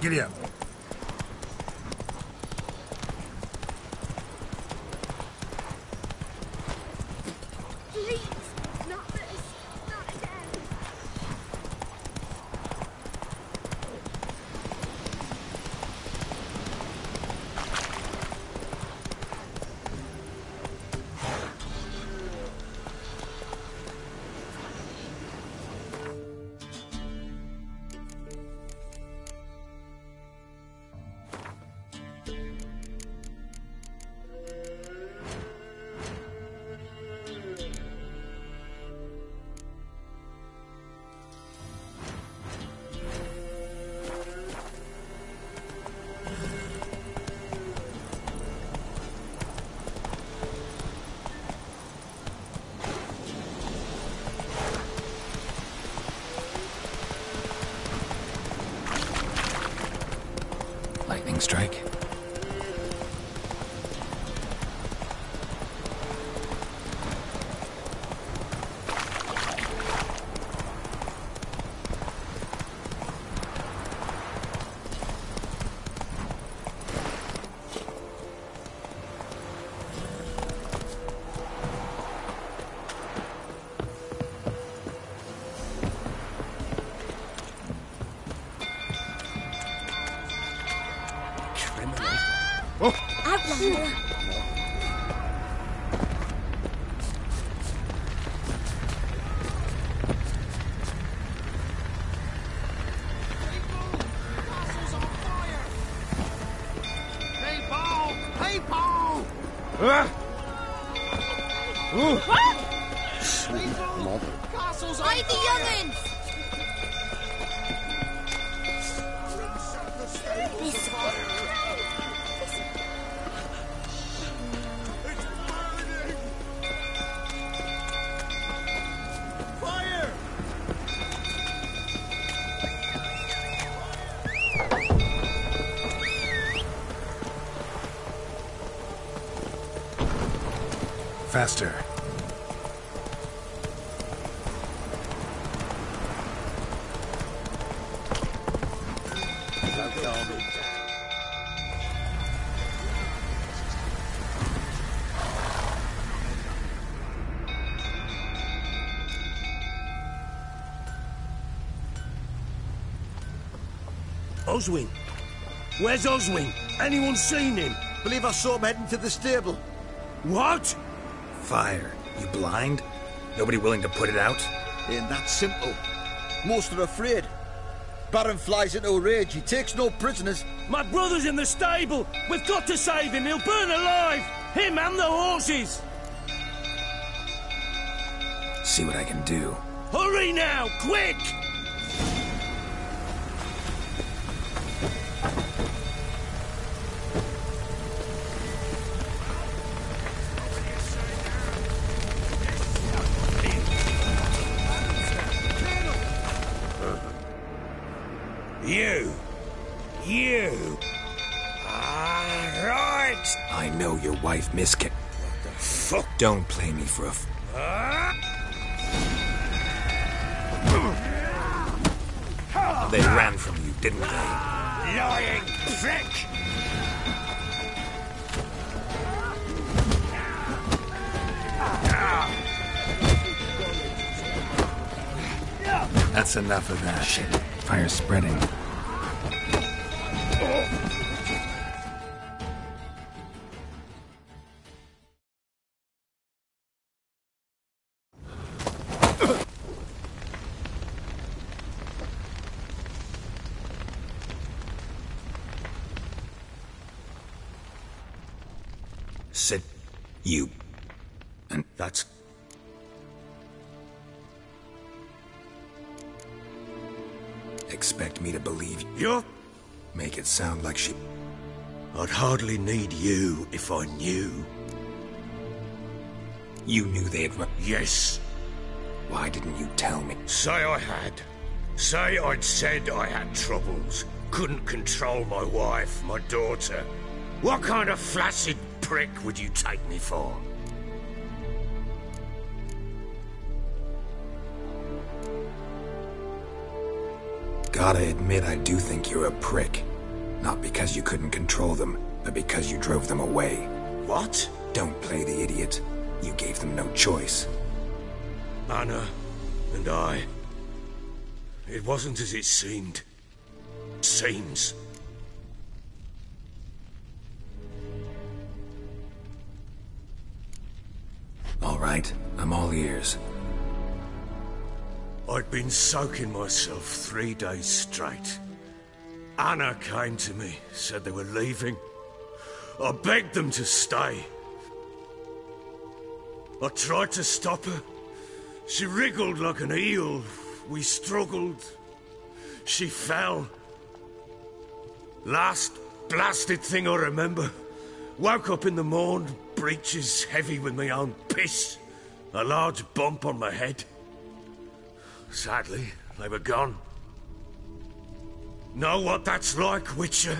Giddy up. Please, not this. Not again. Lightning strike. Outlander. Hide the young'uns! This way. Faster. Oswin? Where's Oswin? Anyone seen him? Believe I saw him heading to the stable. What? Fire. You blind? Nobody willing to put it out? Ain't that simple. Most are afraid. Baron flies into a rage. He takes no prisoners. My brother's in the stable. We've got to save him. He'll burn alive. Him and the horses. See what I can do. Hurry now, quick! You. Right. I know your wife, Miss What the fuck? Don't play me for a They ran from you, didn't they? Lying prick! That's enough of that. Shit. Fire's spreading. Sit. You. And that's... Expect me to believe you? Make it sound like she... I'd hardly need you if I knew. You knew they'd run... Yes. Why didn't you tell me? Say I had. Say I'd said I had troubles. Couldn't control my wife, my daughter. What kind of flaccid prick would you take me for? Gotta admit, I do think you're a prick. Not because you couldn't control them, but because you drove them away. What? Don't play the idiot. You gave them no choice. Anna and I... It wasn't as it seemed. Seems. All right, I'm all ears. I'd been soaking myself 3 days straight. Anna came to me, said they were leaving. I begged them to stay. I tried to stop her. She wriggled like an eel. We struggled. She fell. Last blasted thing I remember. Woke up in the morn, breeches heavy with my own piss. A large bump on my head. Sadly, they were gone. Know what that's like, Witcher?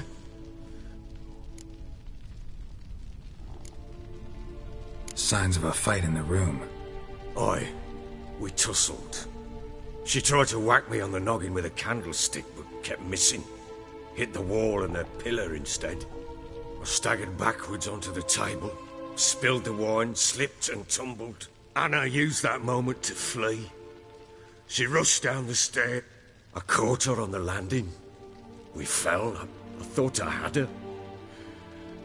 Signs of a fight in the room. Aye, we tussled. She tried to whack me on the noggin with a candlestick, but kept missing. Hit the wall and a pillar instead. I staggered backwards onto the table, spilled the wine, slipped and tumbled. Anna used that moment to flee. She rushed down the stair. I caught her on the landing. We fell. I thought I had her.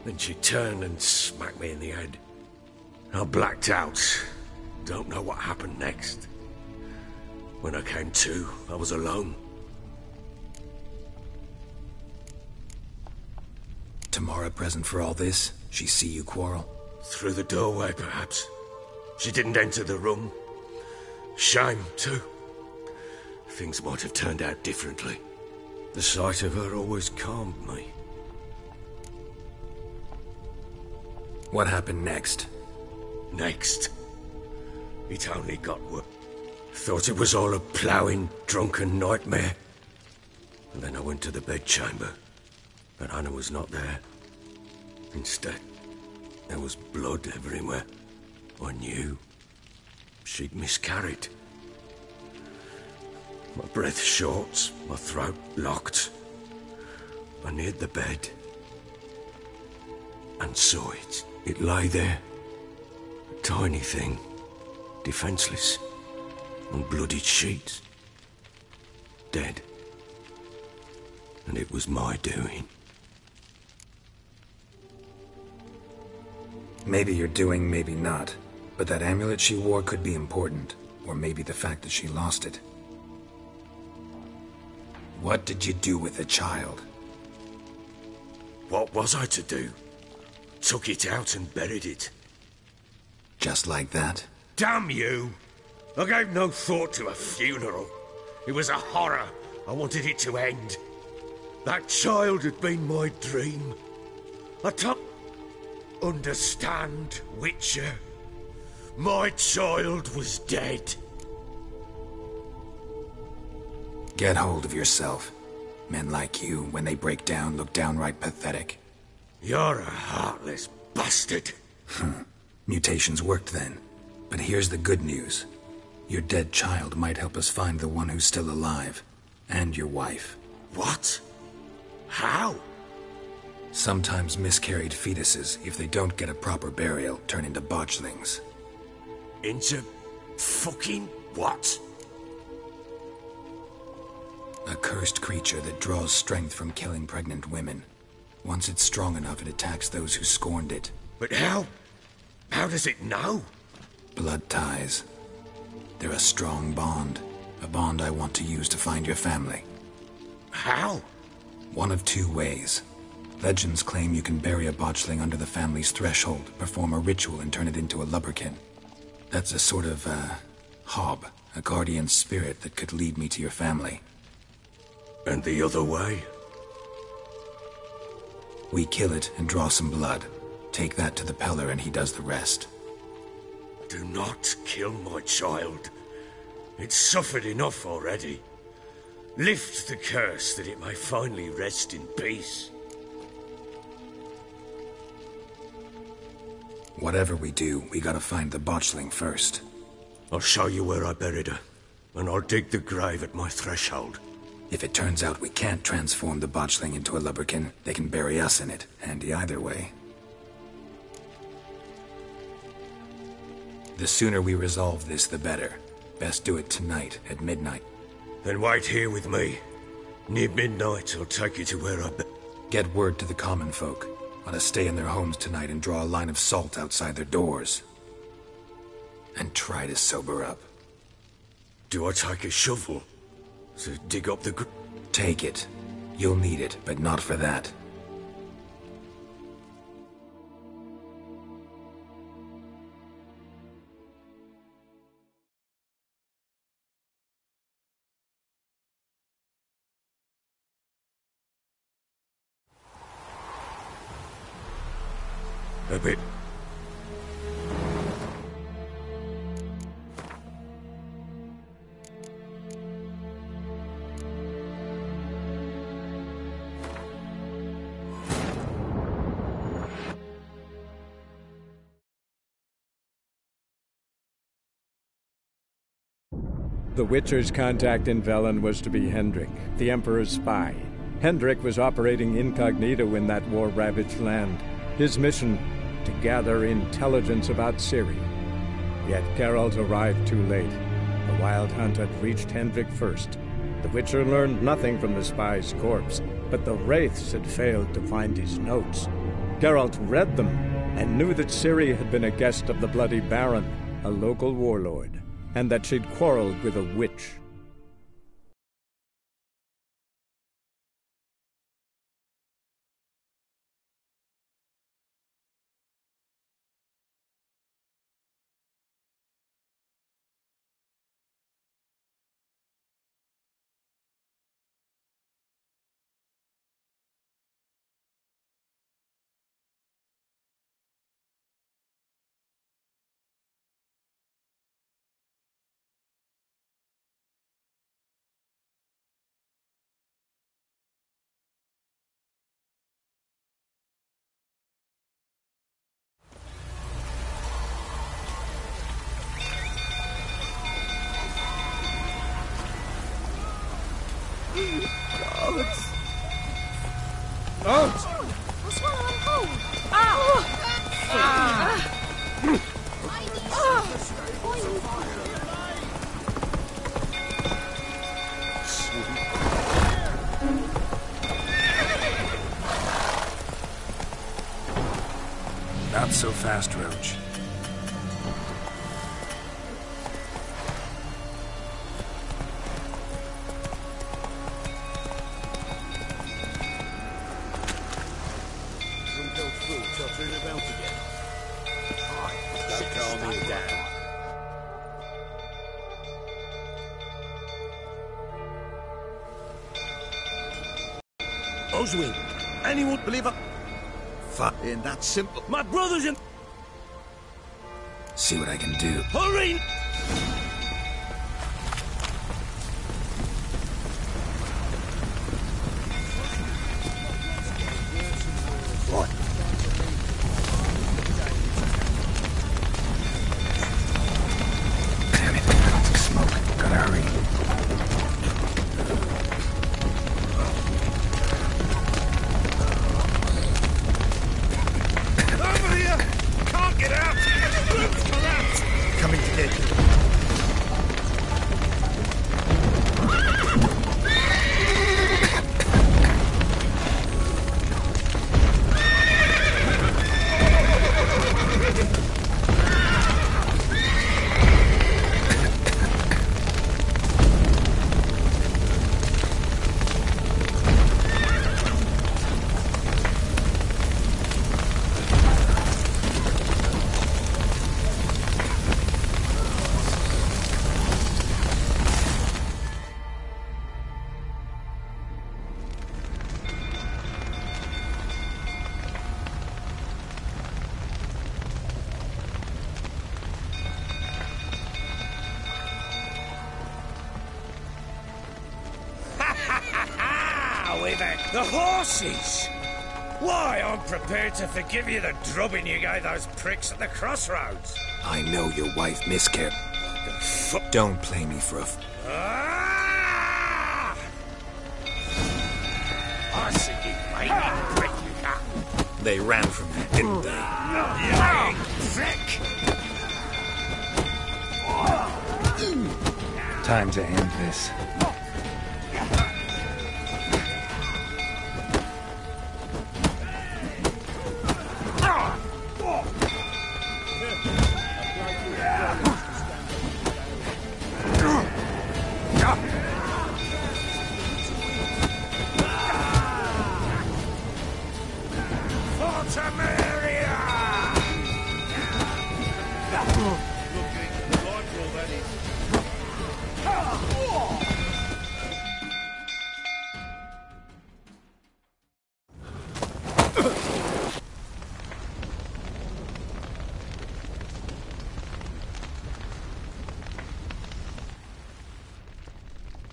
Then she turned and smacked me in the head. I blacked out. Don't know what happened next. When I came to, I was alone. Tamara present for all this? She see you quarrel? Through the doorway, perhaps. She didn't enter the room. Shame, too. Things might have turned out differently. The sight of her always calmed me. What happened next? Next? It only got worse. Thought it was all a ploughing, drunken nightmare. And then I went to the bedchamber, but Anna was not there. Instead, there was blood everywhere. I knew she'd miscarried. My breath short, my throat locked. I neared the bed and saw it. It lay there, a tiny thing, defenseless, on bloodied sheets, dead. And it was my doing. Maybe you're doing, maybe not. But that amulet she wore could be important. Or maybe the fact that she lost it. What did you do with the child? What was I to do? Took it out and buried it. Just like that? Damn you! I gave no thought to a funeral. It was a horror. I wanted it to end. That child had been my dream. I don't understand, Witcher. My child was dead. Get hold of yourself. Men like you, when they break down, look downright pathetic. You're a heartless bastard. Mutations worked then. But here's the good news. Your dead child might help us find the one who's still alive. And your wife. What? How? Sometimes miscarried fetuses, if they don't get a proper burial, turn into botchlings. Into fucking what? A cursed creature that draws strength from killing pregnant women. Once it's strong enough, it attacks those who scorned it. But how? How does it know? Blood ties. They're a strong bond. A bond I want to use to find your family. How? One of two ways. Legends claim you can bury a botchling under the family's threshold, perform a ritual, and turn it into a lubberkin. That's a sort of, hob, a guardian spirit that could lead me to your family. And the other way? We kill it and draw some blood. Take that to the Peller and he does the rest. Do not kill my child. It's suffered enough already. Lift the curse that it may finally rest in peace. Whatever we do, we gotta find the botchling first. I'll show you where I buried her, and I'll dig the grave at my threshold. If it turns out we can't transform the botchling into a lubberkin, they can bury us in it. Handy either way. The sooner we resolve this, the better. Best do it tonight, at midnight. Then wait here with me. Near midnight, I'll take you to where I be. Get word to the common folk. Let us stay in their homes tonight and draw a line of salt outside their doors. And try to sober up. Do I take a shovel to dig up the Take it. You'll need it, but not for that. A bit. The Witcher's contact in Velen was to be Hendrik, the Emperor's spy. Hendrik was operating incognito in that war-ravaged land. His mission, to gather intelligence about Ciri. Yet Geralt arrived too late. The Wild Hunt had reached Hendrik first. The Witcher learned nothing from the spy's corpse, but the Wraiths had failed to find his notes. Geralt read them, and knew that Ciri had been a guest of the Bloody Baron, a local warlord, and that she'd quarreled with a witch. What's wrong? I'm cold. Not so fast, Roach. Oswin, anyone believe it? Ain't that simple. My brother's in... See what I can do. Hurry! What? Damn it. Smoke. Gotta hurry. Coming to get you. The horses! Why, I'm prepared to forgive you the drubbing you gave those pricks at the crossroads. I know your wife miscarried. Don't play me for a... Ah! They ran from you, didn't they? You prick! Time to end this.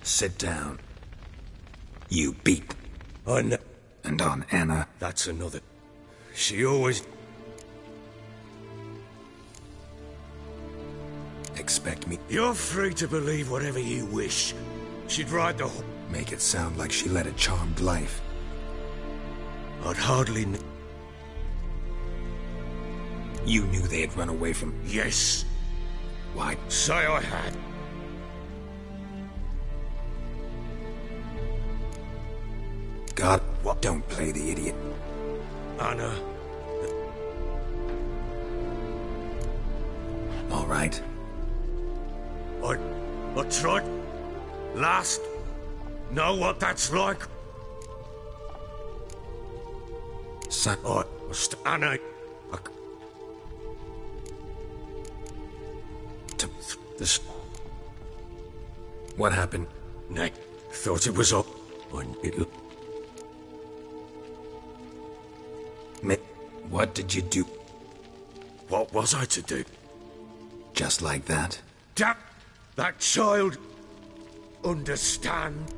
Sit down. You beat. On. And on Anna. That's another. She always. Expect me. You're free to believe whatever you wish. She'd ride the. Make it sound like she led a charmed life. I'd hardly. You knew they had run away from. Yes. Why? Say I had. God, what? Don't play the idiot. Anna. All right. I tried. Last. Know what that's like? Son. Anna. This. What happened? Nick thought it was up. And it. What did you do? What was I to do? Just like that? Damn that child. Understand?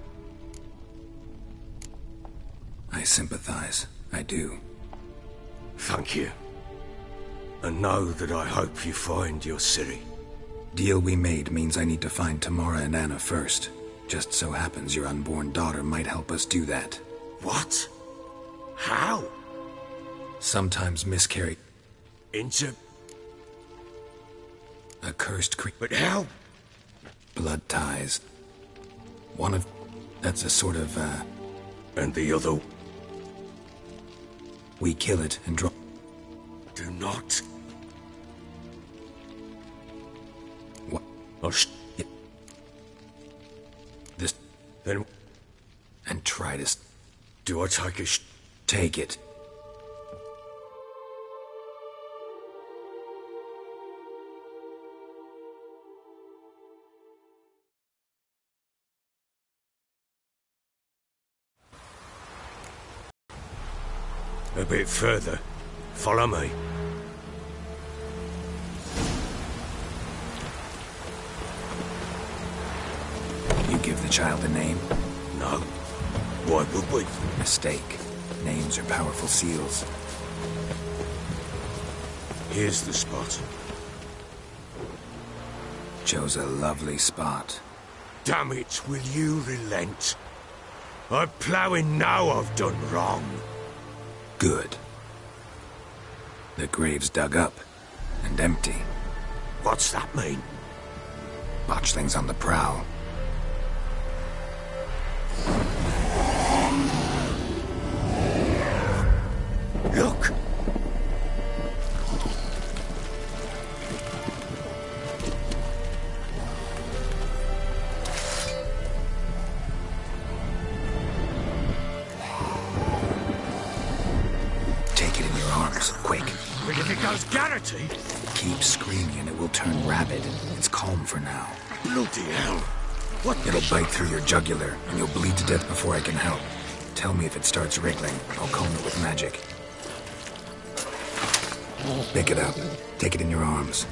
I sympathize. I do. Thank you. And know that I hope you find your Ciri. Deal we made means I need to find Tamara and Anna first. Just so happens your unborn daughter might help us do that. What? How? Sometimes miscarry. Into... A cursed But how? Blood ties. One of... That's a sort of, And the other... We kill it and drop... Do not... What? Oh, This... Then... And try to... Do I take a Take it. A bit further. Follow me. You give the child a name? No. Why would we? Mistake. Names are powerful seals. Here's the spot. Chose a lovely spot. Damn it, will you relent? I'm ploughing now I've done wrong. Good. The grave's dug up and empty. What's that mean? Botchling's on the prowl. Look! Take it in your arms, quick. But if it goes Garrity... Keep screaming and it will turn rabid. It's calm for now. Bloody hell! What It'll bite through your jugular, and you'll bleed to death before I can help. Tell me if it starts wriggling. I'll calm it with magic. Pick it up. Take it in your arms.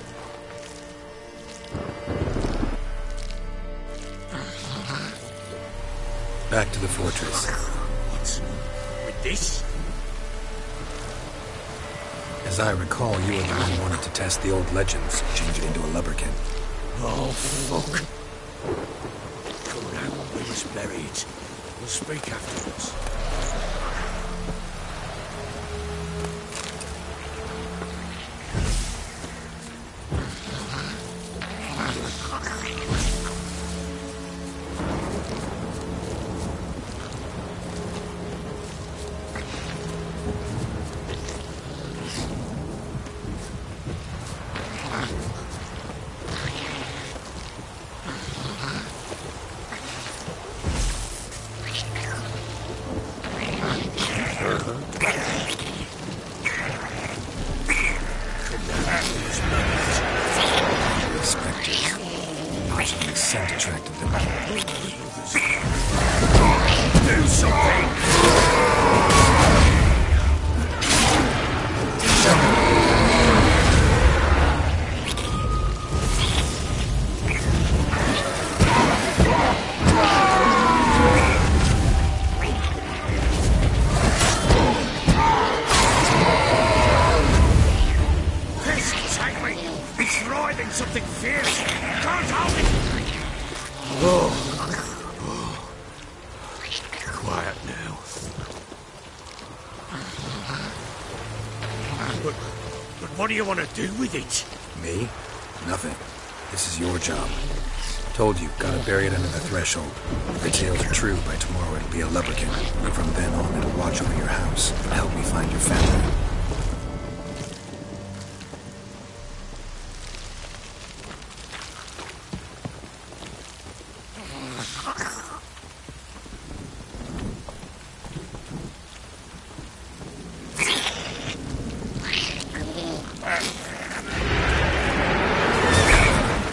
Back to the fortress. What's with this? As I recall, you were the one who wanted to test the old legends, change it into a lubberkin. Oh, fuck. Come now, we must bury it. We'll speak afterwards. quiet now. But what do you want to do with it? Me? Nothing. This is your job. Told you, gotta bury it under the threshold. If the tales are true, by tomorrow it'll be a lubberkin. And from then on, it'll watch over your house and help me find your family.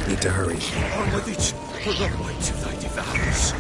Need to hurry. On with it. We'll not wait till they devour us.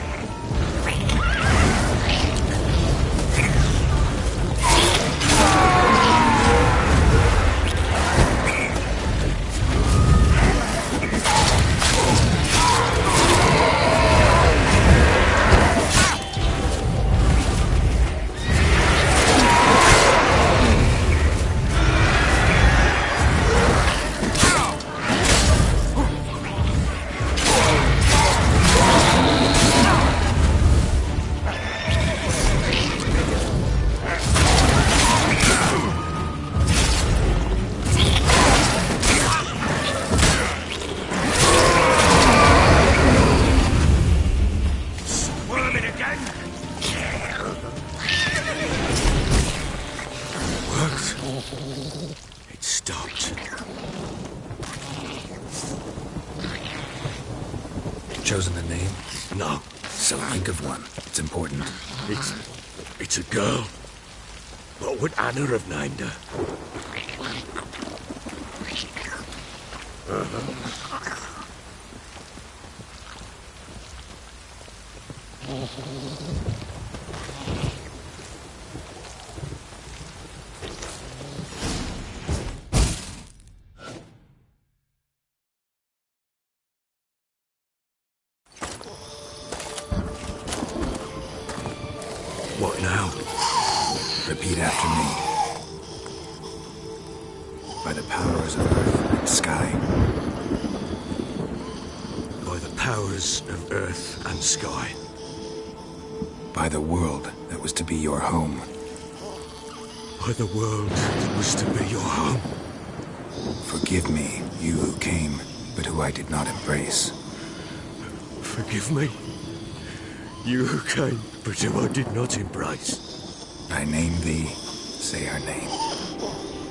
It stopped. Chosen the name? No. So think of one. It's important. It's a girl. What would Anna have named her? What now? Repeat after me. By the powers of earth and sky. By the powers of earth and sky. By the world that was to be your home. By the world that was to be your home. Forgive me, you who came, but who I did not embrace. Forgive me. You who came, but who I did not embrace. I name thee, say her name,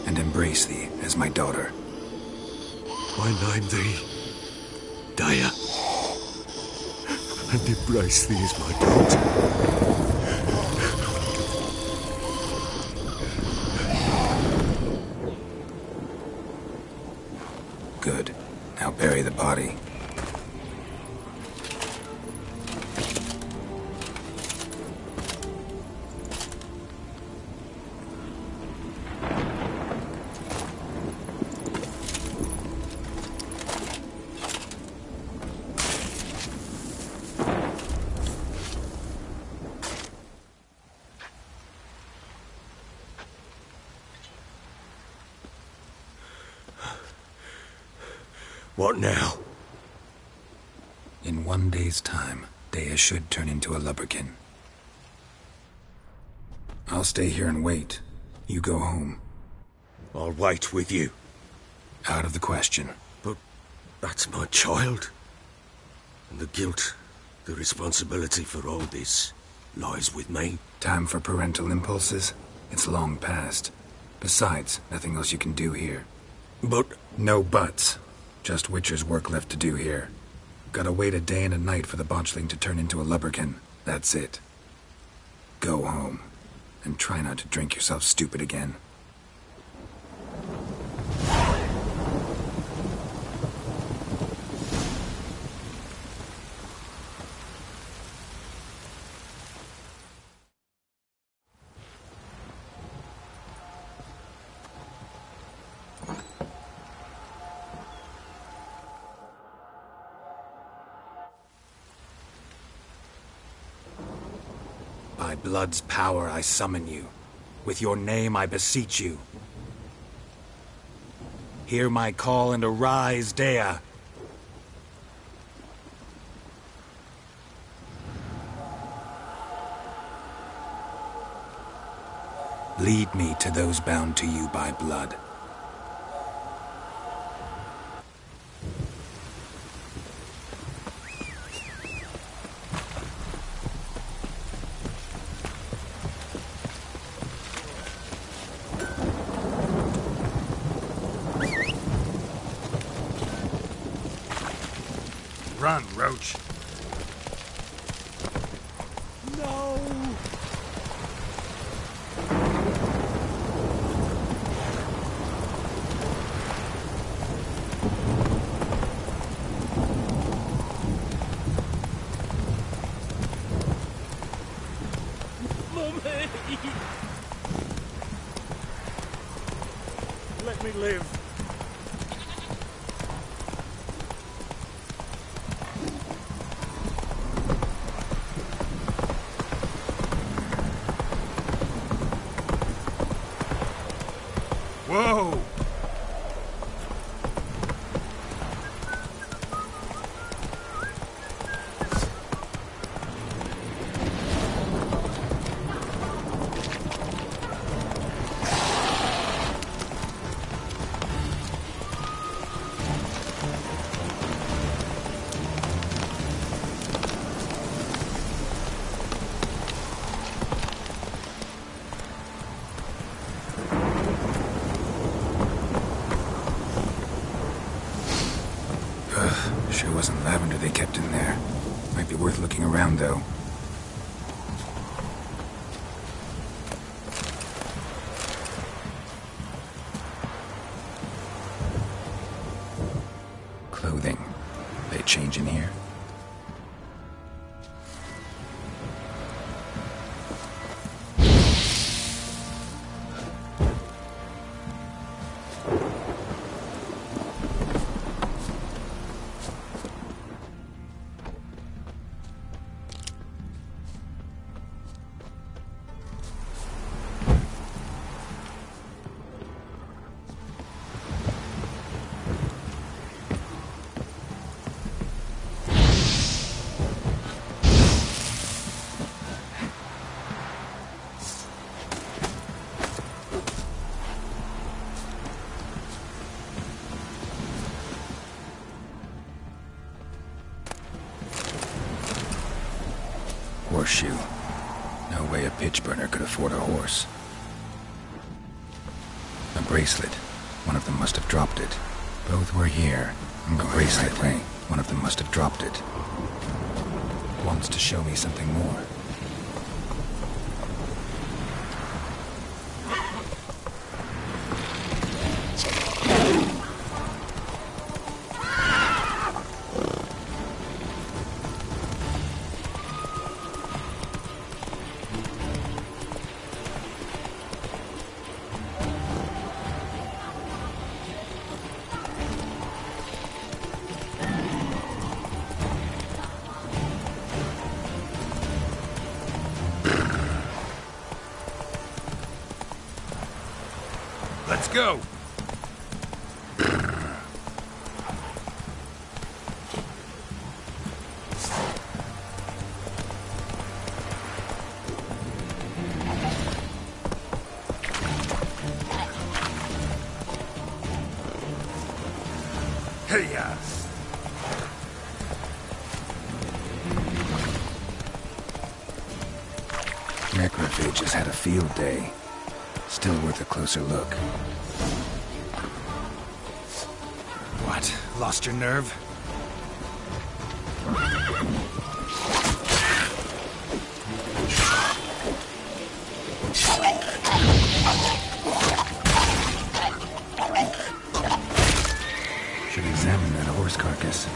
and embrace thee as my daughter. I name thee Daya, and embrace thee as my daughter. Good. Now bury the body. What now? In 1 day's time, Daya should turn into a lubberkin. I'll stay here and wait. You go home. I'll wait with you. Out of the question. But that's my child. And the guilt, the responsibility for all this lies with me. Time for parental impulses? It's long past. Besides, nothing else you can do here. But No buts. Just Witcher's work left to do here. Gotta wait a day and a night for the botchling to turn into a lubberkin. That's it. Go home. And try not to drink yourself stupid again. By blood's power I summon you. With your name I beseech you. Hear my call and arise, Daya. Lead me to those bound to you by blood. Run, Roach. No! Mummy! Let me live. Whoa! Sure wasn't lavender they kept in there. Might be worth looking around, though. Clothing. They change in here? Horseshoe. No way a pitch burner could afford a horse. A bracelet. One of them must have dropped it. Both were here. A bracelet. Right way. One of them must have dropped it. Wants to show me something more. Let's go! Hey-ya! Necrophage has had a field day. Still worth a closer look. What? Lost your nerve? Should examine that horse carcass.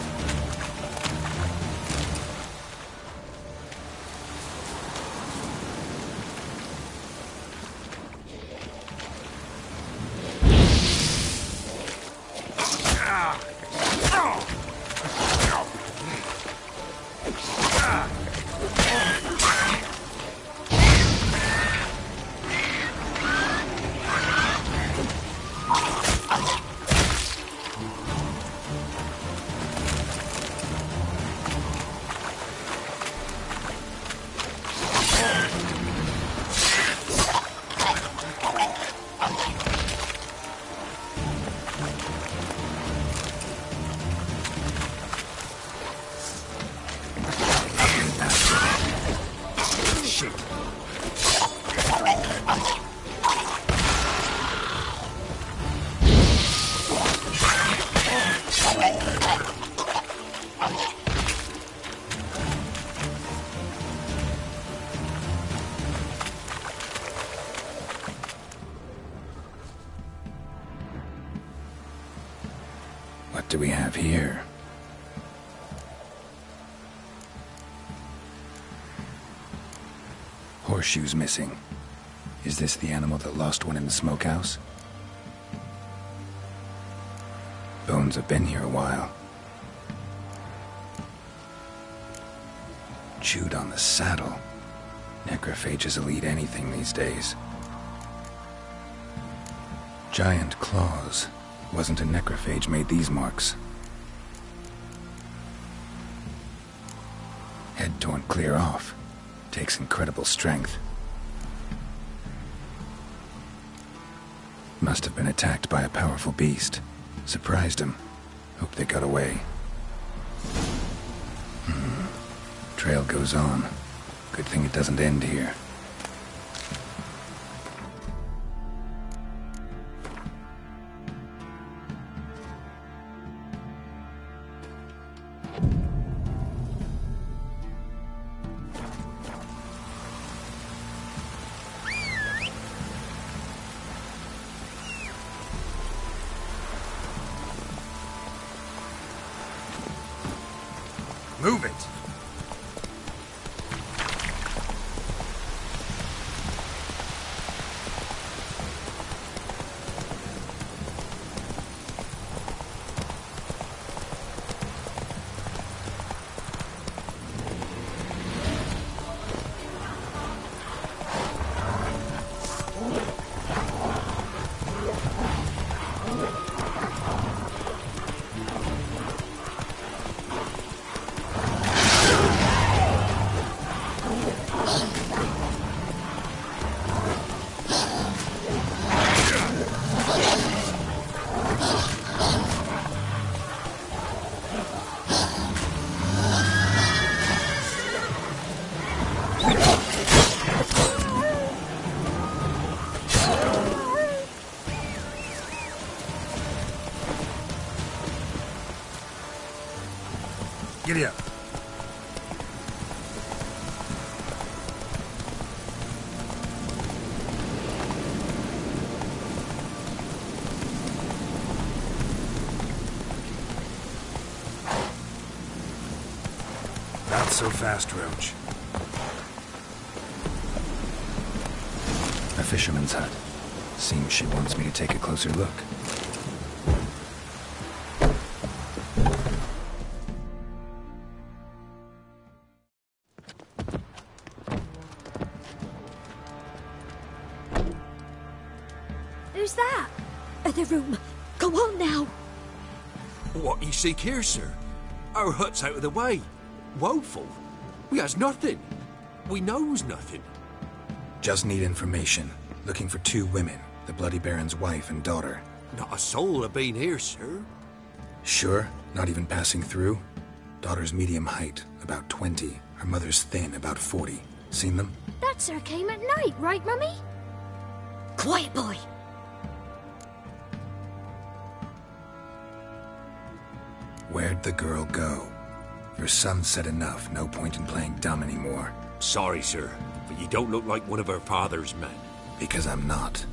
do we have here? Horseshoes missing. Is this the animal that lost one in the smokehouse? Bones have been here a while. Chewed on the saddle. Necrophages will eat anything these days. Giant claws. Wasn't a necrophage made these marks. Head torn clear off. Takes incredible strength. Must have been attacked by a powerful beast. Surprised him. Hope they got away. Trail goes on. Good thing it doesn't end here. Move it! Giddy up. Not so fast, Roach. A fisherman's hut. Seems she wants me to take a closer look. Who's that? The room. Go on now. What you seek here, sir? Our hut's out of the way. Woeful. We has nothing. We knows nothing. Just need information. Looking for 2 women. The Bloody Baron's wife and daughter. Not a soul have been here, sir. Sure? Not even passing through? Daughter's medium height, about 20. Her mother's thin, about 40. Seen them? That sir came at night, right, Mummy? Quiet, boy. Where'd the girl go? Your son said enough. No point in playing dumb anymore. Sorry, sir, but you don't look like one of her father's men. Because I'm not.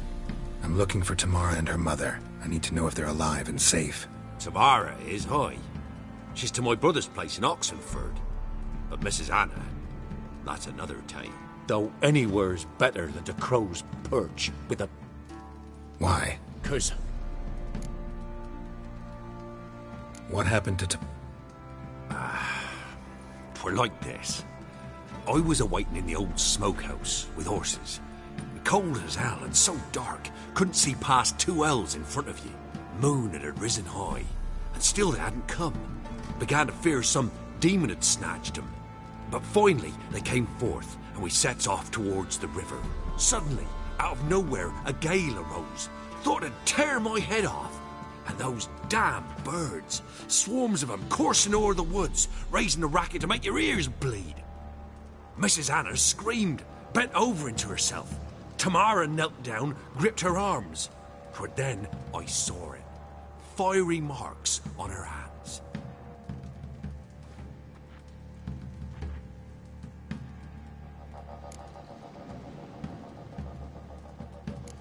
I'm looking for Tamara and her mother. I need to know if they're alive and safe. Tamara is, aye. She's to my brother's place in Oxenford. But Mrs. Anna, that's another time. Though anywhere's better than to Crow's Perch with a... Why? 'Cause What happened to twere like this. I was awaiting in the old smokehouse with horses. Cold as hell and so dark, couldn't see past 2 ells in front of you. Moon had risen high, and still they hadn't come. Began to fear some demon had snatched them. But finally they came forth, and we sets off towards the river. Suddenly, out of nowhere, a gale arose. Thought it'd tear my head off. And those damn birds, swarms of them coursing o'er the woods, raising a racket to make your ears bleed. Mrs. Anna screamed, bent over into herself. Tamara knelt down, gripped her arms. For then I saw it. Fiery marks on her hands.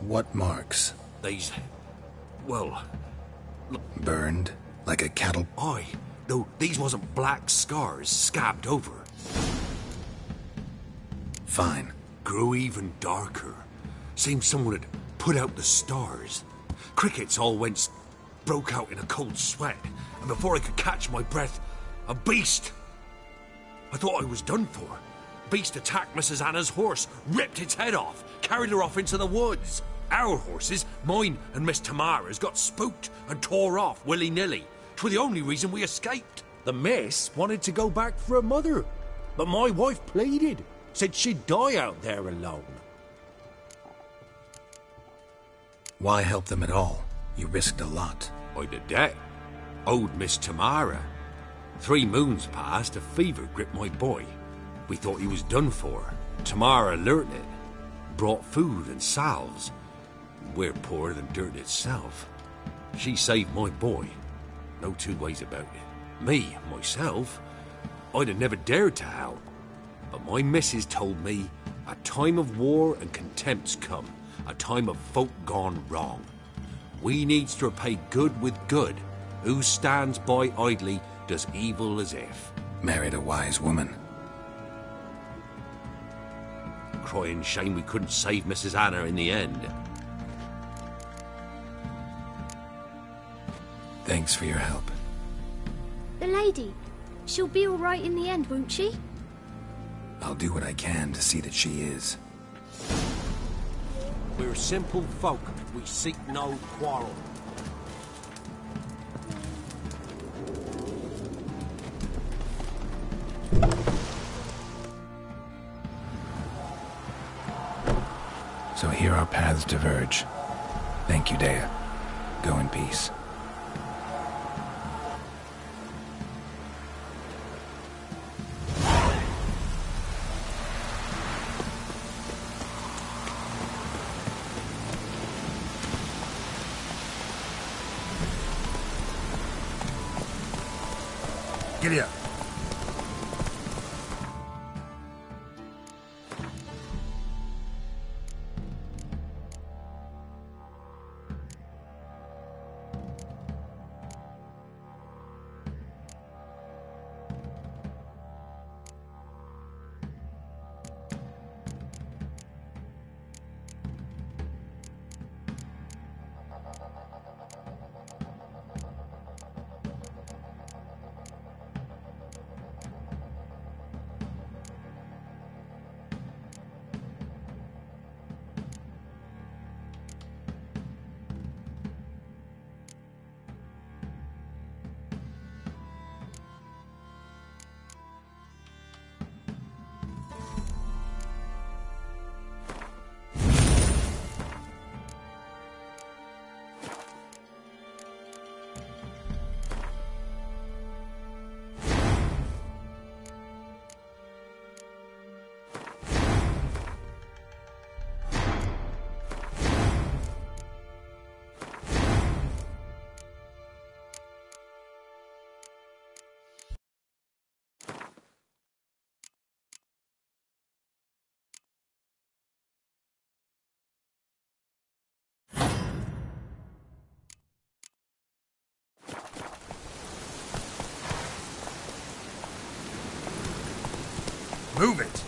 What marks? These... well... Burned? Like a cattle... Aye, though these wasn't black scars scabbed over. Fine. Grew even darker. Seemed someone had put out the stars. Crickets all went... broke out in a cold sweat, and before I could catch my breath, a beast... I thought I was done for. Beast attacked Mrs. Anna's horse, ripped its head off, carried her off into the woods. Our horses, mine and Miss Tamara's, got spooked and tore off willy-nilly. 'Twas the only reason we escaped. The miss wanted to go back for her mother, but my wife pleaded, said she'd die out there alone. Why help them at all? You risked a lot. I did that. Owed Miss Tamara. 3 moons passed, a fever gripped my boy. We thought he was done for. Tamara learnt it. Brought food and salves. We're poorer than dirt itself. She saved my boy. No 2 ways about it. Me, myself, I'd have never dared to help. But my missus told me a time of war and contempt's come. A time of folk gone wrong. We needs to repay good with good. Who stands by idly does evil as if. Married a wise woman. Crying shame we couldn't save Mrs. Anna in the end. Thanks for your help. The lady, she'll be all right in the end, won't she? I'll do what I can to see that she is. We're simple folk. We seek no quarrel. So here our paths diverge. Thank you, Dea. Go in peace. Giddy up. Move it!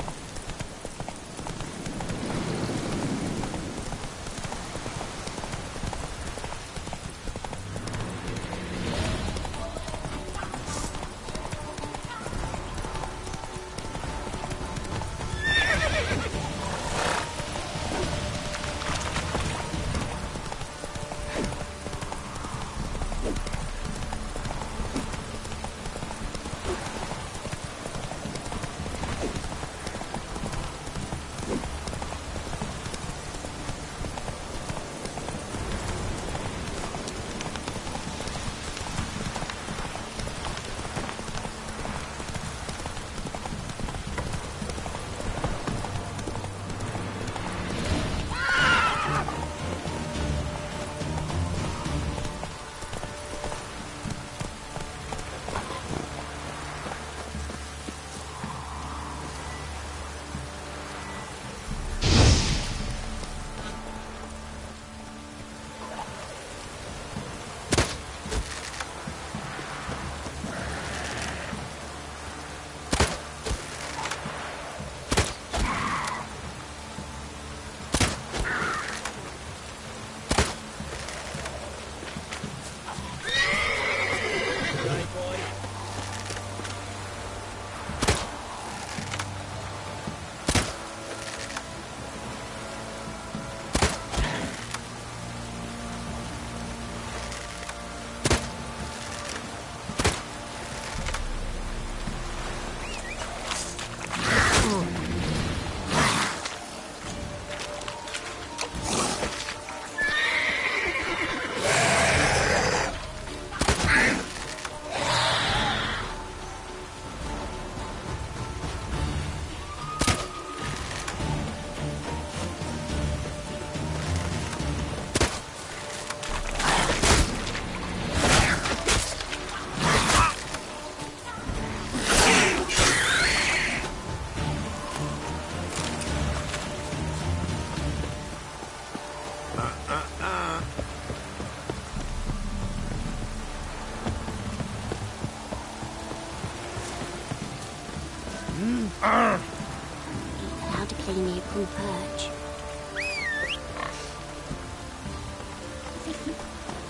to play me upon perch.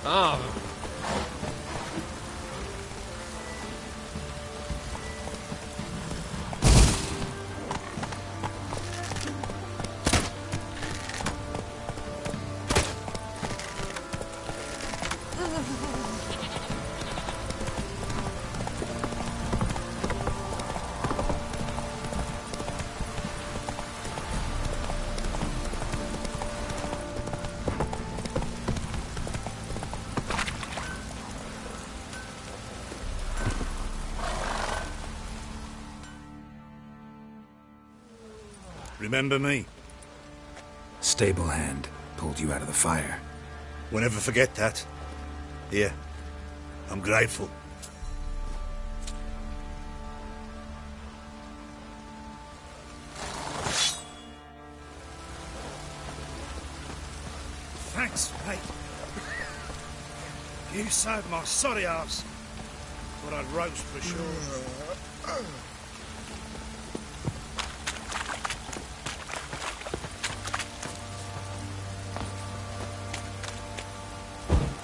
Oh. Remember me? Stable hand pulled you out of the fire. We'll never forget that. Here, I'm grateful. Thanks, mate. You saved my sorry ass. But I'd roast for sure.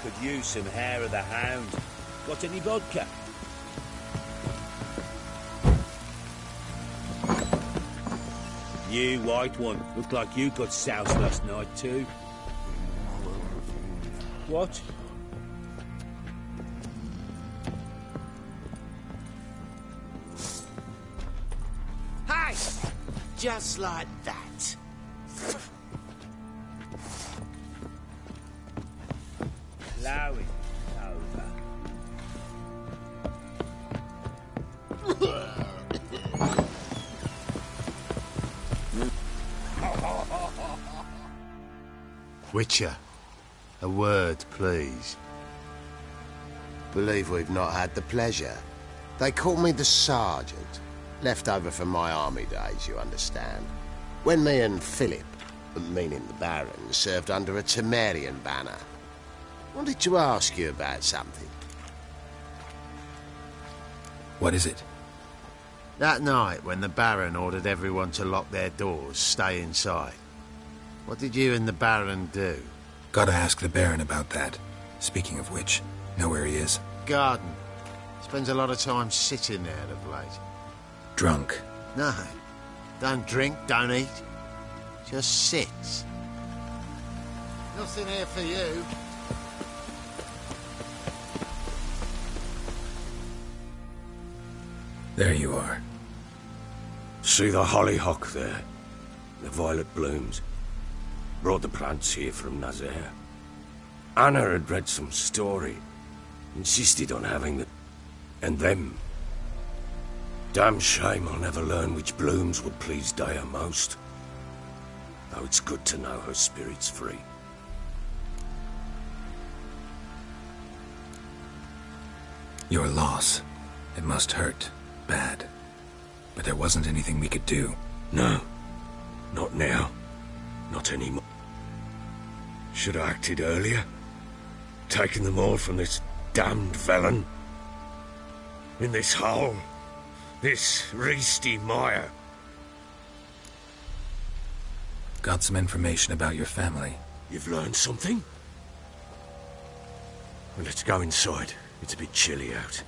Could use some hair of the hound. Got any vodka? You, white one. Looked like you got soused last night too. What? Hi! Just like that. Allow it over. Witcher, a word, please. Believe we've not had the pleasure. They call me the Sergeant. Left over from my army days, you understand. When me and Philip, meaning the Baron, served under a Temerian banner. Wanted to ask you about something. What is it? That night when the Baron ordered everyone to lock their doors, stay inside. What did you and the Baron do? Gotta ask the Baron about that. Speaking of which, know where he is? Garden. Spends a lot of time sitting there of late. Drunk. No. Don't drink, don't eat. Just sits. Nothing here for you. There you are. See the hollyhock there? The violet blooms. Brought the plants here from Nazaire. Anna had read some story. Insisted on having them. And them. Damn shame I'll never learn which blooms would please Daya most. Though it's good to know her spirit's free. Your loss. It must hurt. Bad. But there wasn't anything we could do. No. Not now. Not anymore. Should have acted earlier. Taken them all from this damned Velen. In this hole. This Reesty mire. Got some information about your family. You've learned something? Well, let's go inside. It's a bit chilly out.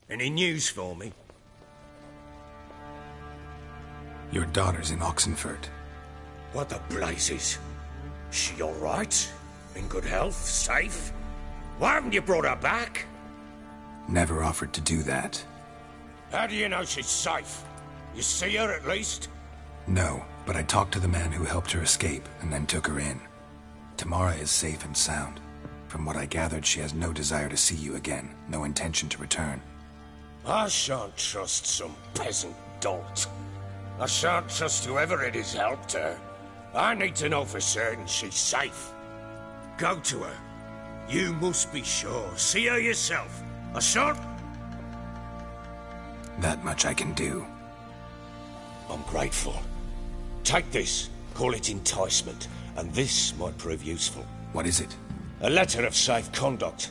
Any news for me? Your daughter's in Oxenfurt. What the blazes? She all right? In good health? Safe? Why haven't you brought her back? Never offered to do that. How do you know she's safe? You see her at least? No, but I talked to the man who helped her escape and then took her in. Tamara is safe and sound. From what I gathered, she has no desire to see you again, no intention to return. I shan't trust some peasant dolt. I shan't trust whoever it is helped her. I need to know for certain she's safe. Go to her. You must be sure. See her yourself. I shan't... That much I can do. I'm grateful. Take this. Call it enticement. And this might prove useful. What is it? A letter of safe conduct.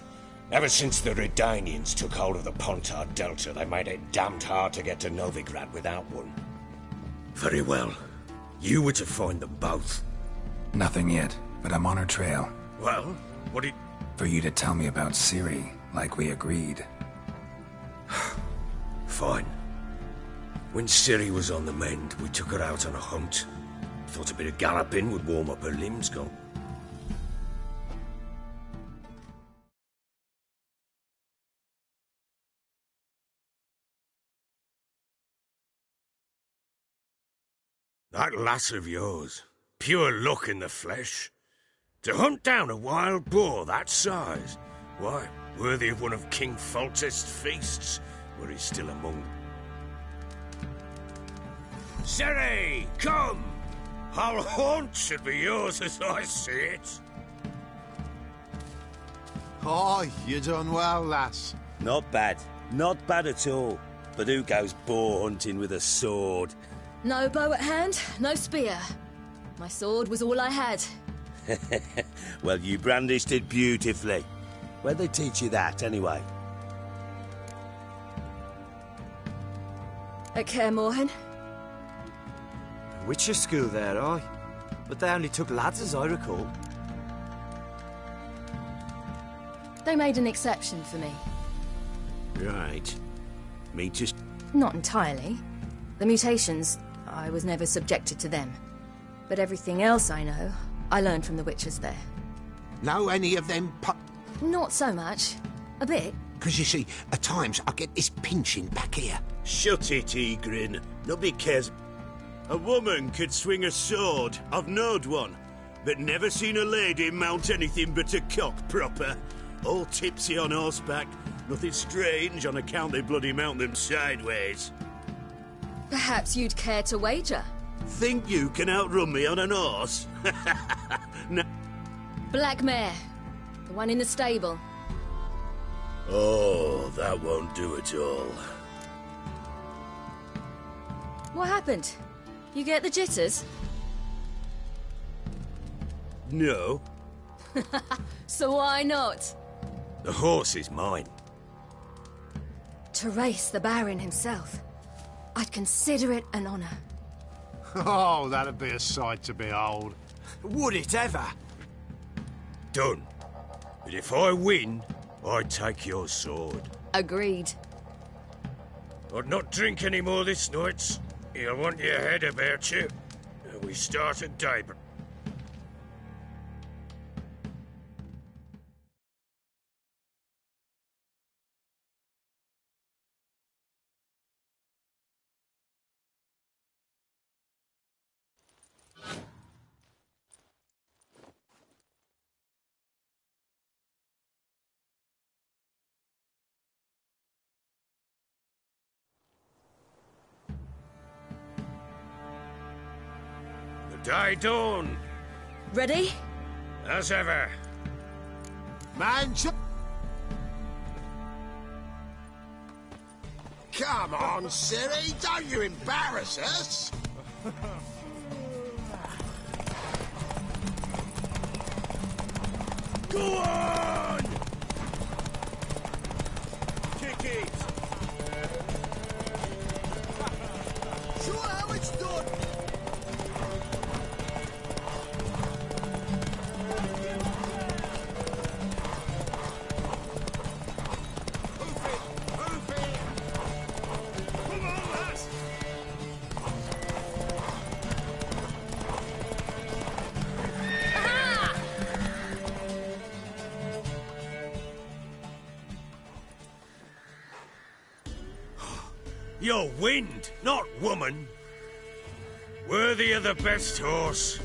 Ever since the Redanians took hold of the Pontar Delta, they made it damned hard to get to Novigrad without one. Very well. You were to find them both. Nothing yet, but I'm on her trail. Well, what did... For you to tell me about Ciri, like we agreed. Fine. When Ciri was on the mend, we took her out on a hunt. Thought a bit of galloping would warm up her limbs, gone. That lass of yours, pure luck in the flesh. To hunt down a wild boar that size, why, worthy of one of King Foltest's feasts, were he still among. Ciri, come! Our haunt should be yours as I see it. Oh, you done well, lass. Not bad. Not bad at all. But who goes boar hunting with a sword? No bow at hand, no spear. My sword was all I had. Well, you brandished it beautifully. Where'd they teach you that, anyway? At Kaer Morhen. Witcher school there, aye. But they only took lads, as I recall. They made an exception for me. Right. Me just... Not entirely. The mutations, I was never subjected to them. But everything else I know, I learned from the Witchers there. Know any of them Not so much. A bit. Because you see, at times I get this pinching back here. Shut it, Egrin. Nobody cares. A woman could swing a sword. I've knowed one. But never seen a lady mount anything but a cock proper. All tipsy on horseback. Nothing strange on account they bloody mount them sideways. Perhaps you'd care to wager? Think you can outrun me on an horse? No. Black mare. The one in the stable. Oh, that won't do at all. What happened? You get the jitters? No. So why not? The horse is mine. To race the Baron himself. I'd consider it an honour. Oh, that'd be a sight to behold. Would it ever? Done. But if I win, I take your sword. Agreed. I'd not drink any more this night. You'll want your head about you. We start at daybreak. Day dawn. Ready? As ever. Man, come on, Ciri, don't you embarrass us. Go on! Kick it! Show how it's done. You're wind, not woman. Worthy of the best horse.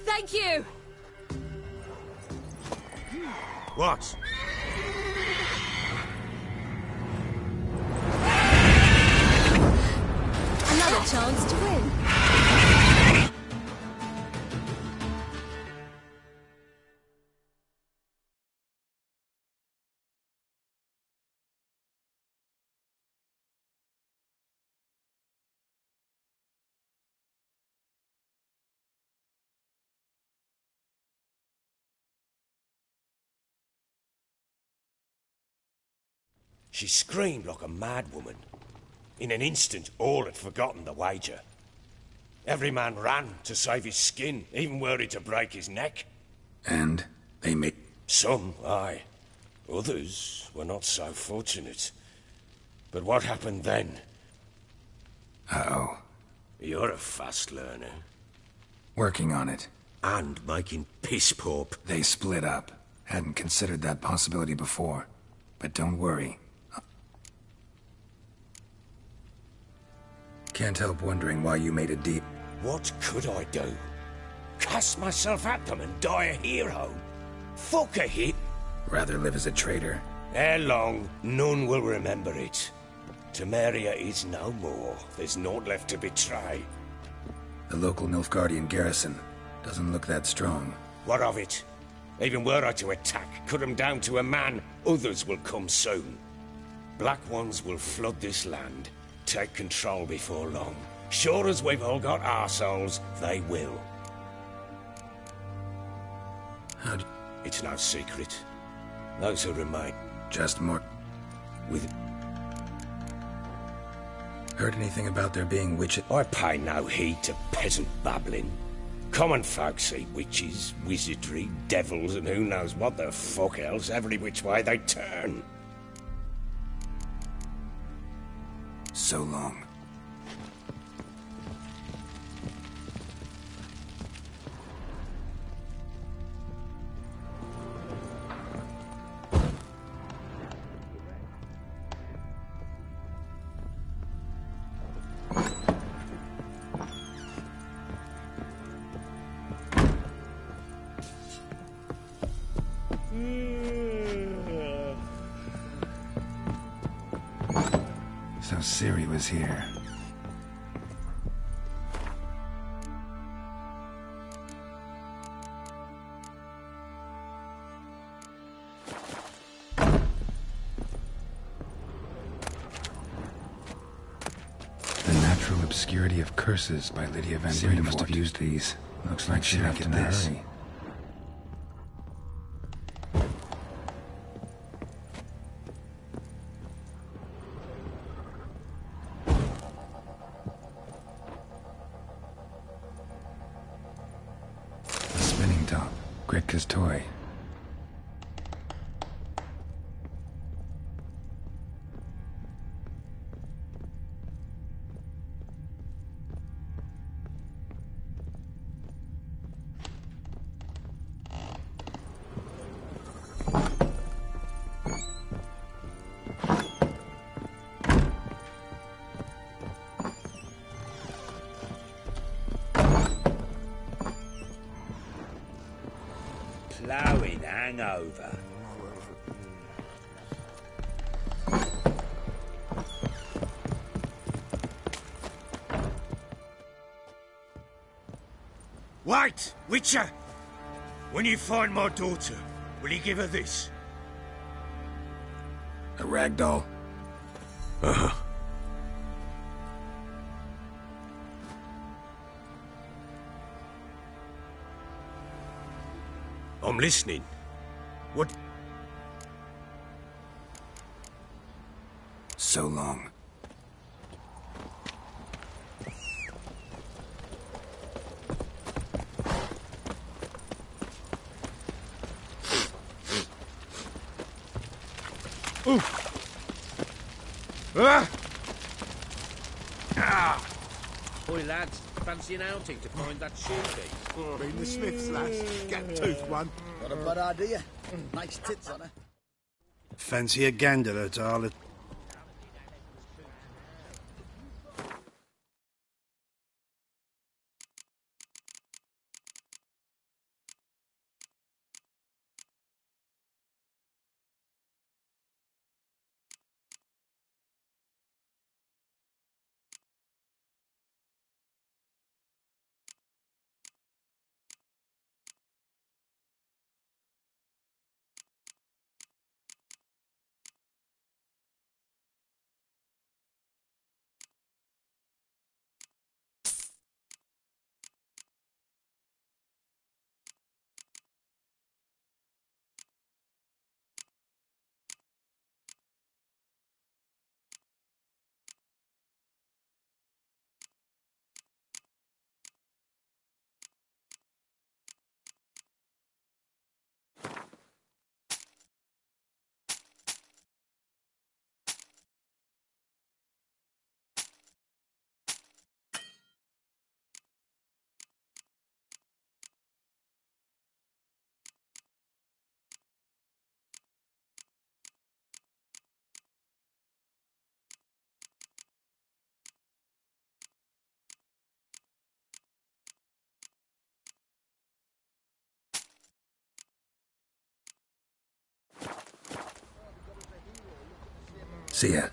Thank you! What? Another chance to win. She screamed like a mad woman. In an instant, all had forgotten the wager. Every man ran to save his skin, even were he to break his neck. And they made... Some, aye. Others were not so fortunate. But what happened then? Uh-oh. You're a fast learner. Working on it. And making piss poor. They split up. Hadn't considered that possibility before. But don't worry. Can't help wondering why you made a deep... What could I do? Cast myself at them and die a hero? Fuck a hit. Rather live as a traitor. Ere long, none will remember it. Temeria is no more. There's naught left to betray. The local Nilfgaardian garrison doesn't look that strong. What of it? Even were I to attack, cut them down to a man, others will come soon. Black Ones will flood this land, take control before long. Sure as we've all got our souls, they will. It's no secret. Those who remain... Just more... With... Heard anything about there being witches? I pay no heed to peasant babbling. Common folk see witches, wizardry, devils, and who knows what the fuck else every which way they turn. So long. So Ciri was here. The Natural Obscurity of Curses by Lydia Van Ciri must have used these. Looks like she left in a hurry. Gretka's toy. Ploughing hangover. Wait, Witcher! When you find my daughter, will you give her this? A ragdoll? Uh-huh. I'm listening. What? So long. Ooh. Oi, lads, fancy an outing to find that shoe piece? Been the Smiths, lads. Gap-toothed one. Got a bad idea. Nice tits on her. Fancy a gander at Arlet. See ya.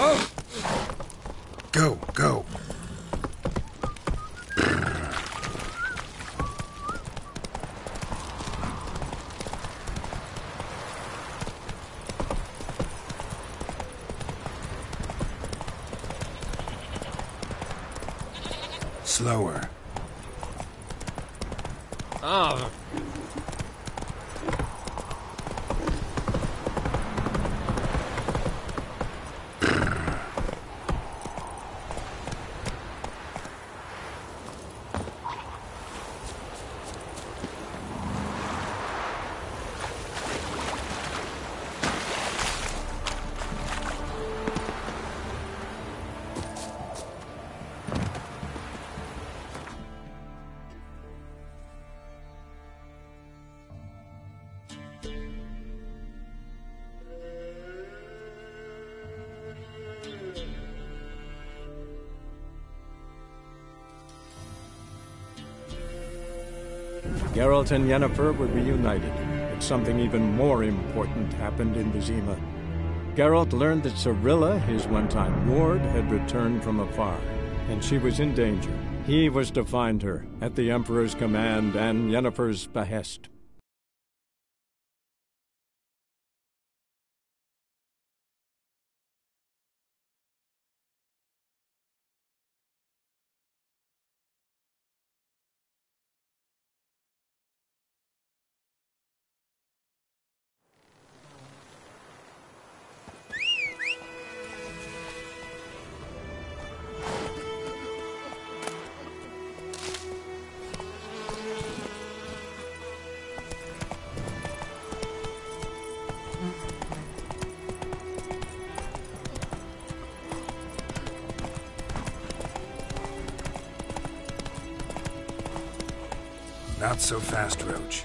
Oh! Go. Slower. Oh. Geralt and Yennefer were reunited, but something even more important happened in Vizima. Geralt learned that Cirilla, his one-time ward, had returned from afar, and she was in danger. He was to find her, at the Emperor's command and Yennefer's behest. Not so fast, Roach.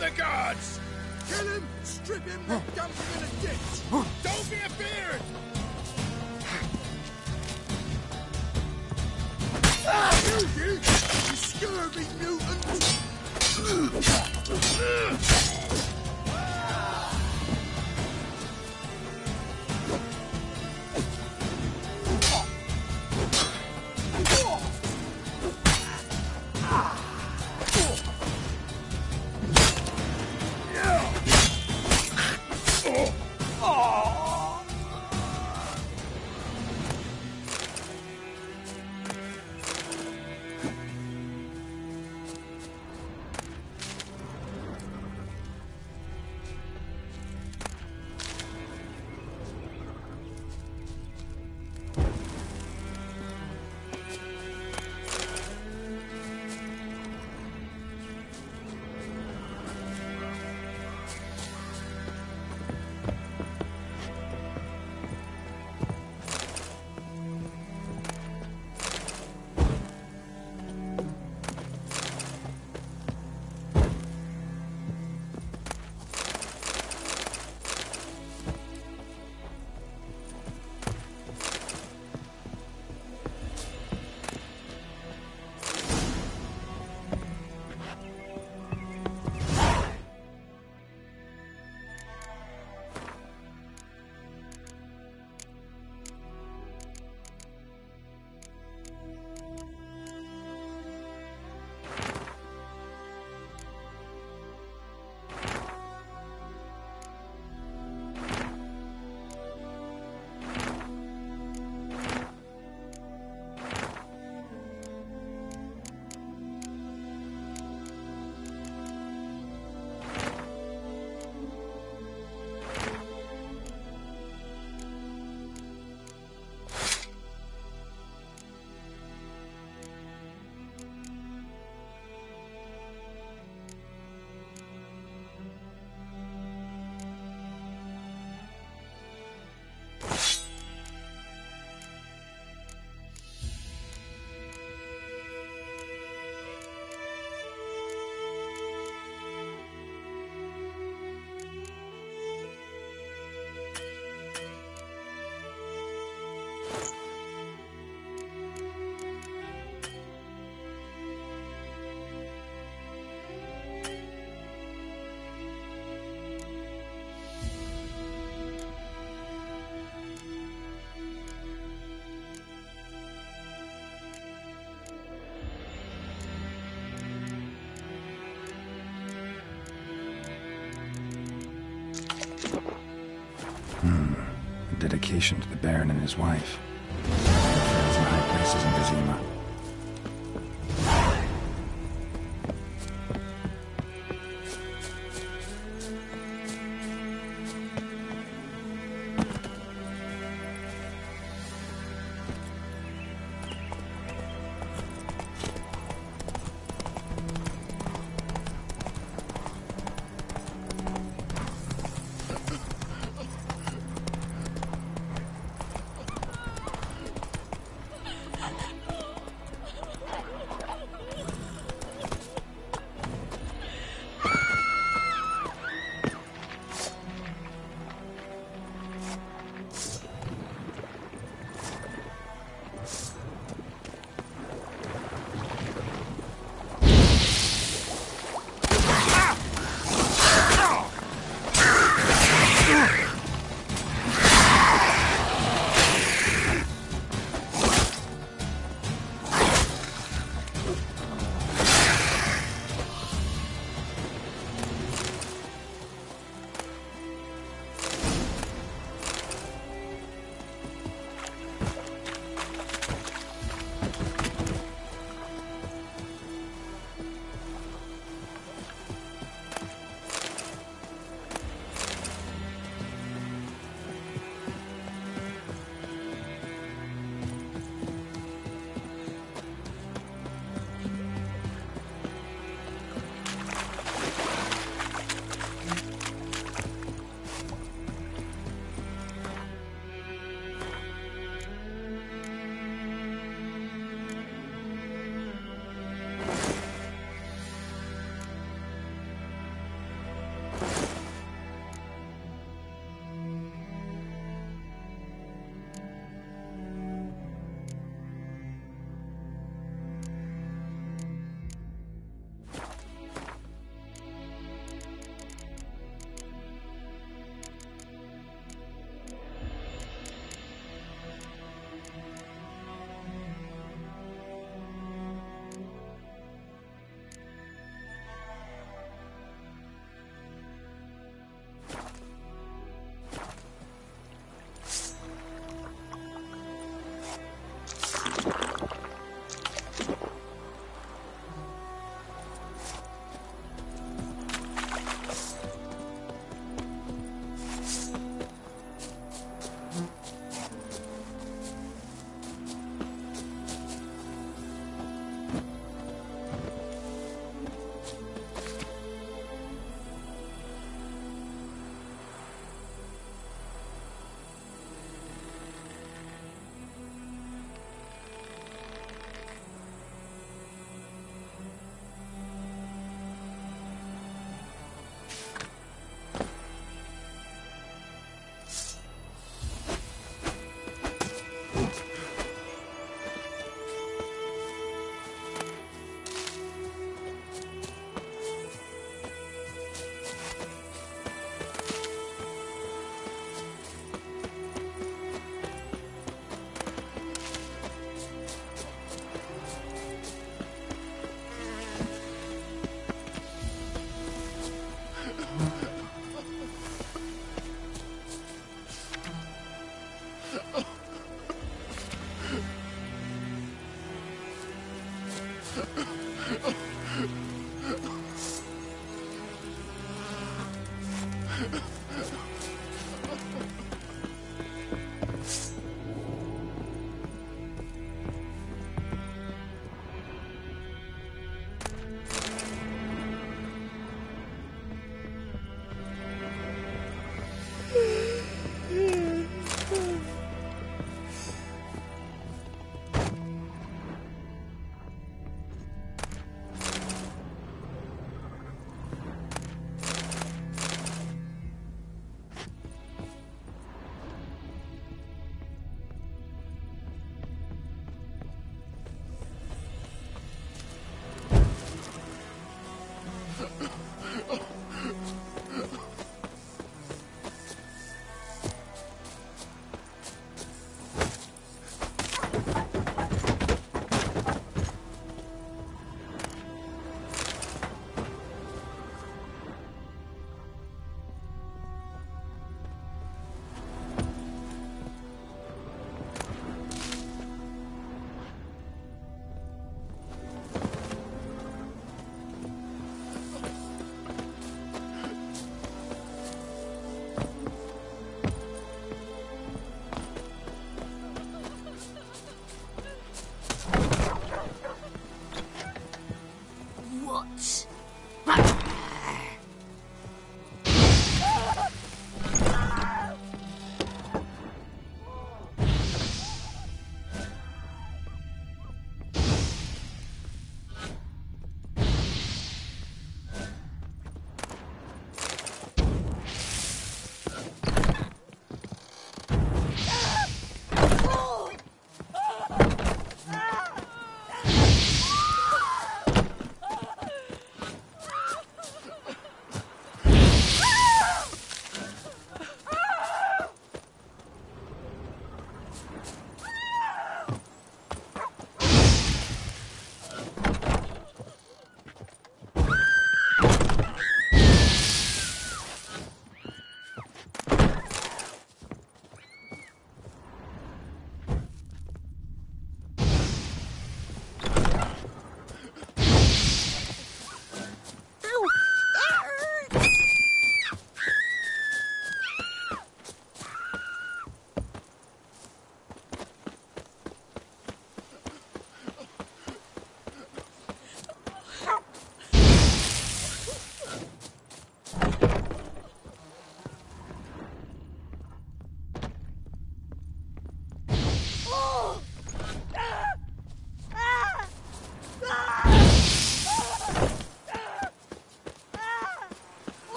The guards! Kill him, strip him, and dump him in a ditch! Don't be afeard! You scurvy mutant! relation to the Baron and his wife. Friends in high places in Vizima.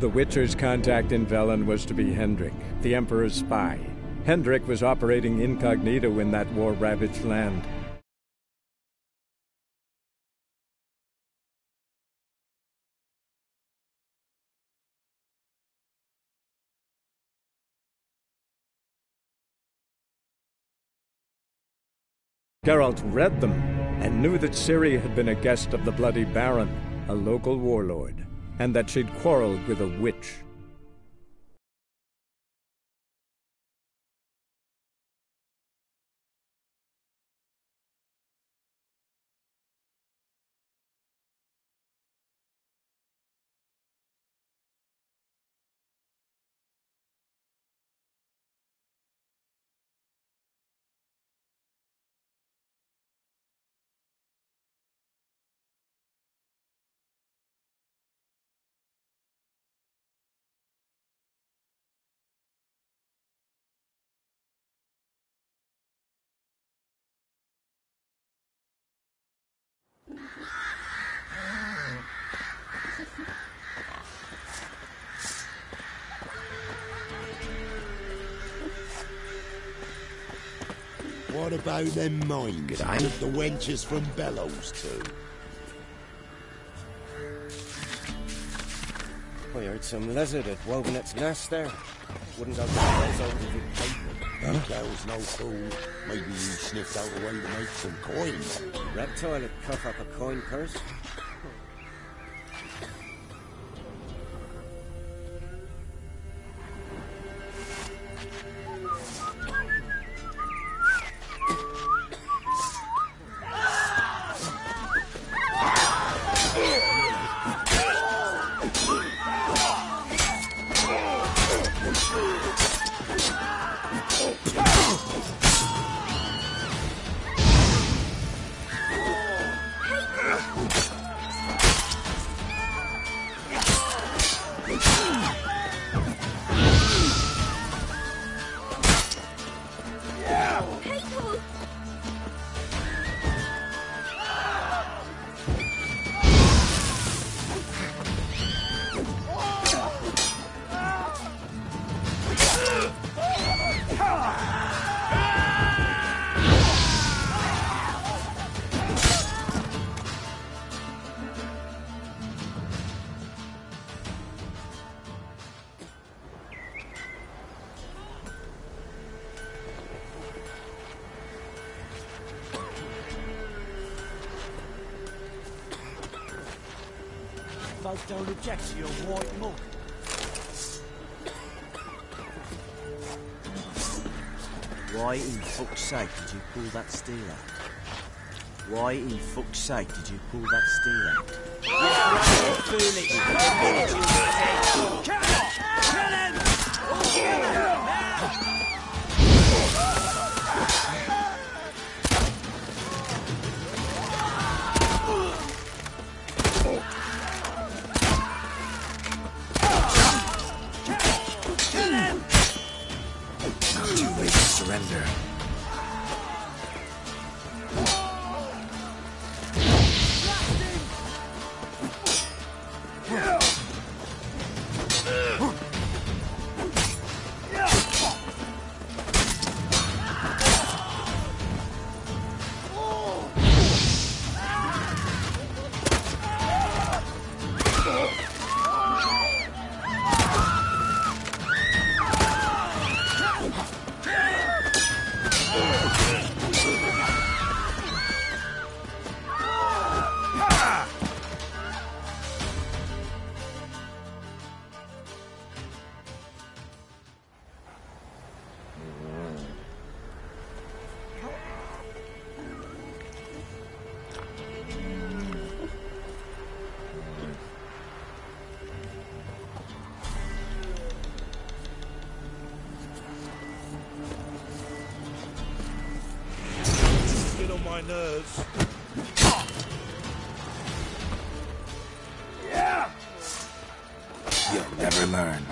The Witcher's contact in Velen was to be Hendrik, the Emperor's spy. Hendrik was operating incognito in that war-ravaged land. Geralt read them and knew that Ciri had been a guest of the Bloody Baron, a local warlord, and that she'd quarreled with a witch. What about them mines G'day. that the wenches from Bellows to? I heard some lizard had woven its nest there. Wouldn't go to the over the big paper. The cow's no fool. Maybe you sniffed out a way to make some coin. Reptile would cough up a coin purse. Folk don't object to your white mug. Why in fuck's sake did you pull that steel out? Why in fuck's sake did you pull that steel out? You're foolish. Kill him! Kill him! Surrender. Get on my nerves. You'll never learn.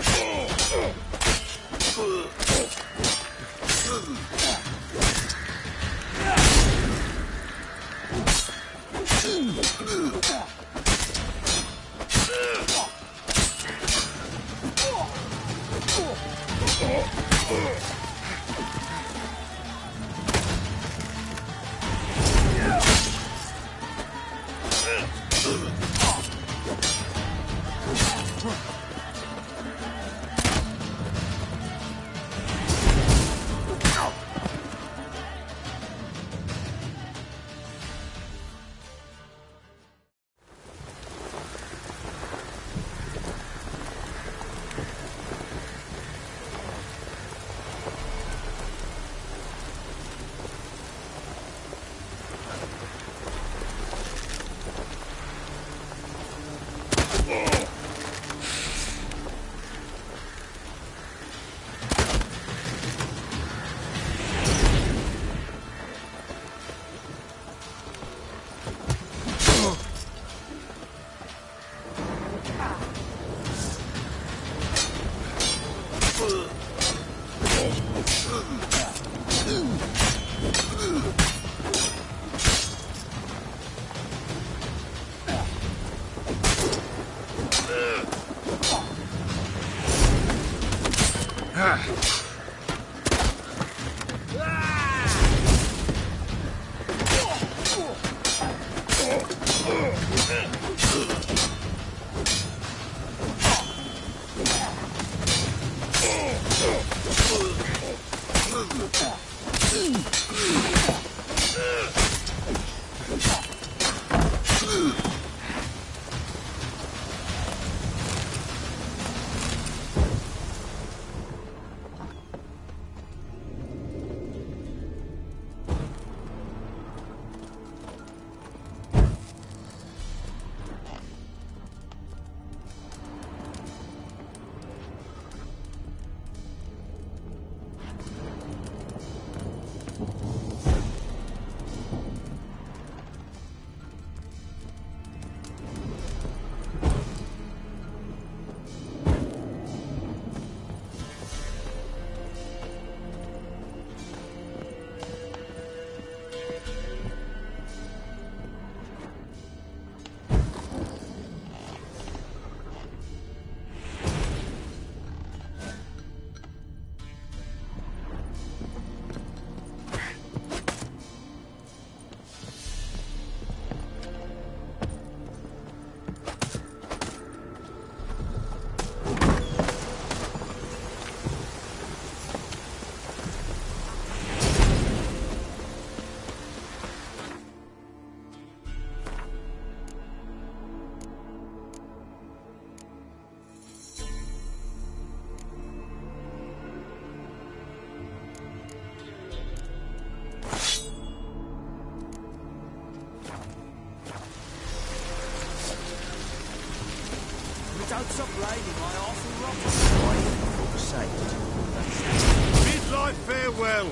Don't stop raining, my awful rock. Why, for fuck's sake, did you pull that stair? Midlife farewell!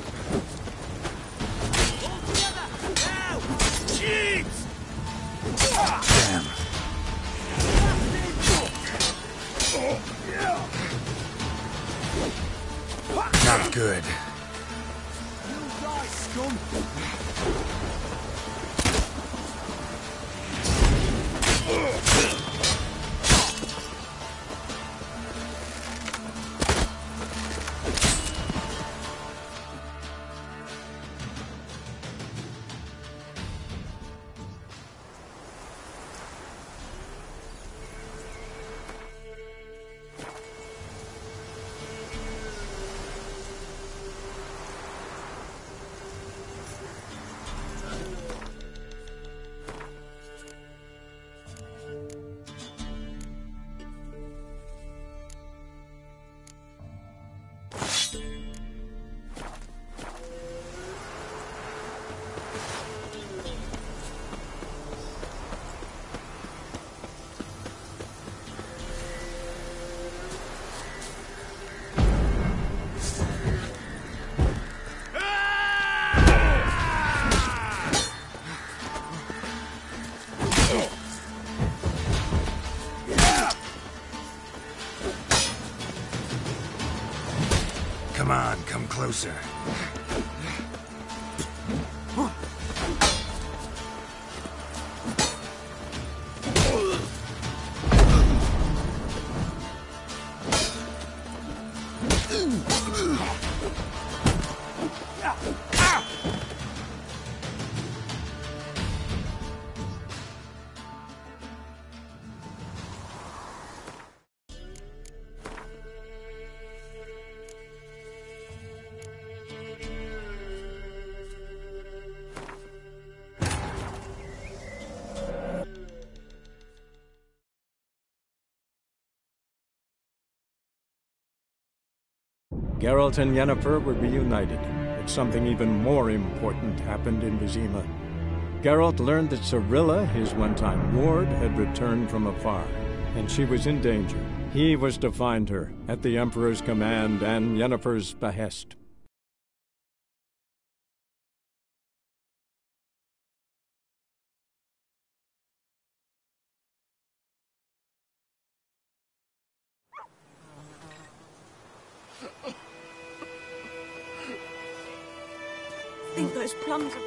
All together, now! Jeez! Damn. Not good. You die, scum! Come on, come closer. Geralt and Yennefer were reunited, but something even more important happened in Vizima. Geralt learned that Cirilla, his one-time ward, had returned from afar, and she was in danger. He was to find her, at the Emperor's command and Yennefer's behest. I think those plums are...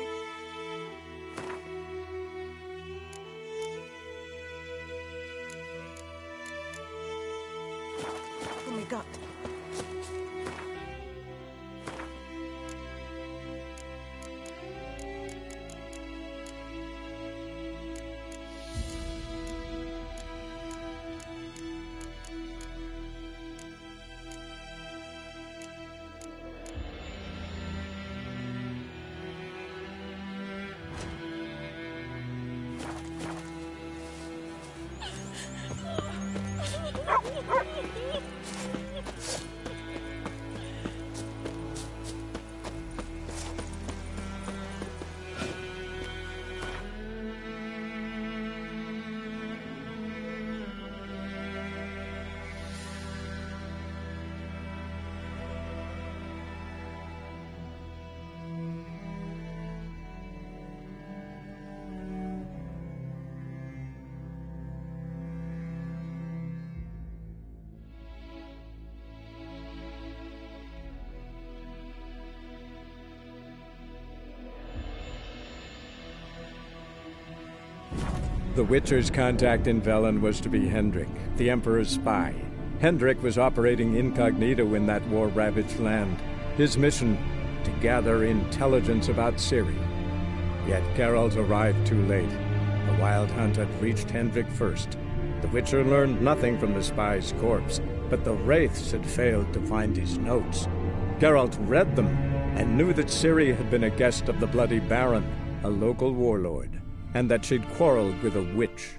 What have we got? The Witcher's contact in Velen was to be Hendrik, the Emperor's spy. Hendrik was operating incognito in that war-ravaged land. His mission, to gather intelligence about Ciri. Yet Geralt arrived too late. The Wild Hunt had reached Hendrik first. The Witcher learned nothing from the spy's corpse, but the Wraiths had failed to find his notes. Geralt read them, and knew that Ciri had been a guest of the Bloody Baron, a local warlord, and that she'd quarreled with a witch.